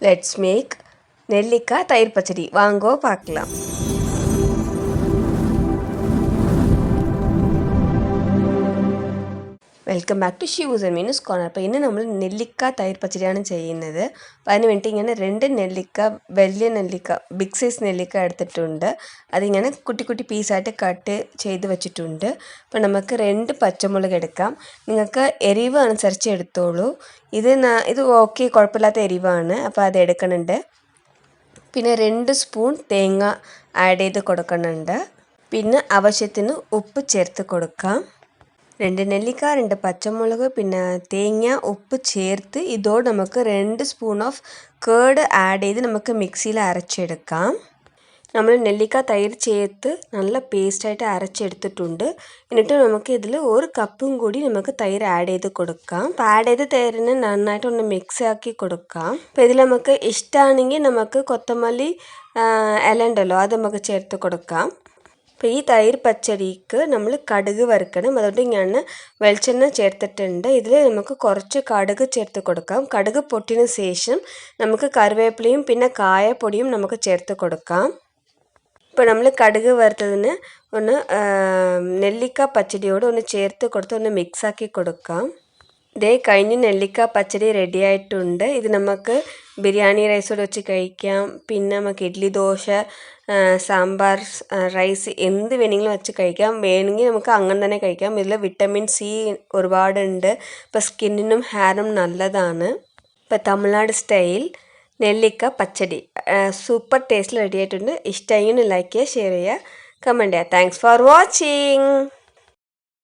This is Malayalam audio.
லெட்ஸ் மேக் நெல்லிக்காய் தயிர் பச்சடி. வாங்கோ பார்க்கலாம். Welcome back to Shivu's and Meenu's corner. അപ്പോൾ ഇന്ന് നമ്മൾ നെല്ലിക്ക തൈര് പച്ചടിയാണ് ചെയ്യുന്നത്. അപ്പോൾ അതിന് വേണ്ടി ഇങ്ങനെ 2 നെല്ലിക്ക, വലിയ നെല്ലിക്ക, ബിഗ് സൈസ് നെല്ലിക്ക എടുത്തിട്ടുണ്ട്. അതിങ്ങനെ കുട്ടി കുട്ടി പീസായിട്ട് കട്ട് ചെയ്ത് വെച്ചിട്ടുണ്ട്. അപ്പോൾ നമുക്ക് 2 പച്ചമുളക് എടുക്കാം. നിങ്ങൾക്ക് എരിവ് അനുസരിച്ച് എടുത്തോളൂ. ഇത് ഓക്കെ, കുഴപ്പമില്ലാത്ത എരിവാണ്. അപ്പോൾ അത് എടുക്കുന്നുണ്ട്. പിന്നെ 2 സ്പൂൺ തേങ്ങ ആഡ് ചെയ്ത് കൊടുക്കുന്നുണ്ട്. പിന്നെ ആവശ്യത്തിന് ഉപ്പ് ചേർത്ത് കൊടുക്കാം. 2 നെല്ലിക്ക, 2 പച്ചമുളക്, പിന്നെ തേങ്ങ, ഉപ്പ് ചേർത്ത് ഇതോടെ നമുക്ക് 2 സ്പൂൺ ഓഫ് കേർഡ് ആഡ് ചെയ്ത് നമുക്ക് മിക്സിയിൽ അരച്ചെടുക്കാം. നമ്മൾ നെല്ലിക്ക തൈര് ചേർത്ത് നല്ല പേസ്റ്റായിട്ട് അരച്ചെടുത്തിട്ടുണ്ട്. എന്നിട്ട് നമുക്ക് ഇതിൽ 1 കപ്പും കൂടി നമുക്ക് തൈര് ആഡ് ചെയ്ത് കൊടുക്കാം. അപ്പോൾ ആഡ് ചെയ്ത് തൈരിനെ നന്നായിട്ട് ഒന്ന് മിക്സ് ആക്കി കൊടുക്കാം. അപ്പോൾ ഇതിൽ നമുക്ക് ഇഷ്ടമാണെങ്കിൽ നമുക്ക് കൊത്തമല്ലി ഇല ഉണ്ടല്ലോ, അത് നമുക്ക് ചേർത്ത് കൊടുക്കാം. അപ്പോൾ ഈ തൈര് പച്ചടിക്ക് നമ്മൾ കടുക് വറുക്കണം. അതുകൊണ്ട് ഞാൻ വെളിച്ചെണ്ണ ചേർത്തിട്ടുണ്ട്. ഇതിൽ നമുക്ക് കുറച്ച് കടുക് ചേർത്ത് കൊടുക്കാം. കടുക് പൊട്ടിന് ശേഷം നമുക്ക് കറിവേപ്പിലയും പിന്നെ കായപ്പൊടിയും നമുക്ക് ചേർത്ത് കൊടുക്കാം. ഇപ്പോൾ നമ്മൾ കടുക് വറുത്തതിന് ഒന്ന് നെല്ലിക്ക പച്ചടിയോട് ഒന്ന് ചേർത്ത് കൊടുത്ത് ഒന്ന് മിക്സാക്കി കൊടുക്കാം. ഇതേ കഴിഞ്ഞ് നെല്ലിക്ക പച്ചടി റെഡി ആയിട്ടുണ്ട്. ഇത് നമുക്ക് ബിരിയാണി റൈസോട് വെച്ച് കഴിക്കാം. പിന്നെ നമുക്ക് ഇഡ്ഡലി, ദോശ, സാമ്പാർ, റൈസ് എന്ത് വേണമെങ്കിലും വെച്ച് കഴിക്കാം. വേണമെങ്കിൽ നമുക്ക് അങ്ങനെ തന്നെ കഴിക്കാം. ഇതിൽ വിറ്റമിൻ സി ഒരുപാടുണ്ട്. ഇപ്പോൾ സ്കിന്നിനും ഹെയറിനും നല്ലതാണ്. ഇപ്പോൾ തമിഴ്നാട് സ്റ്റൈൽ നെല്ലിക്ക പച്ചടി സൂപ്പർ ടേസ്റ്റിൽ റെഡി ആയിട്ടുണ്ട്. ഇഷ്ടമായെങ്കിൽ ലൈക്ക് ചെയ്യുക, ഷെയർ ചെയ്യുക, കമൻറ്റ് ചെയ്യുക. Thanks for watching.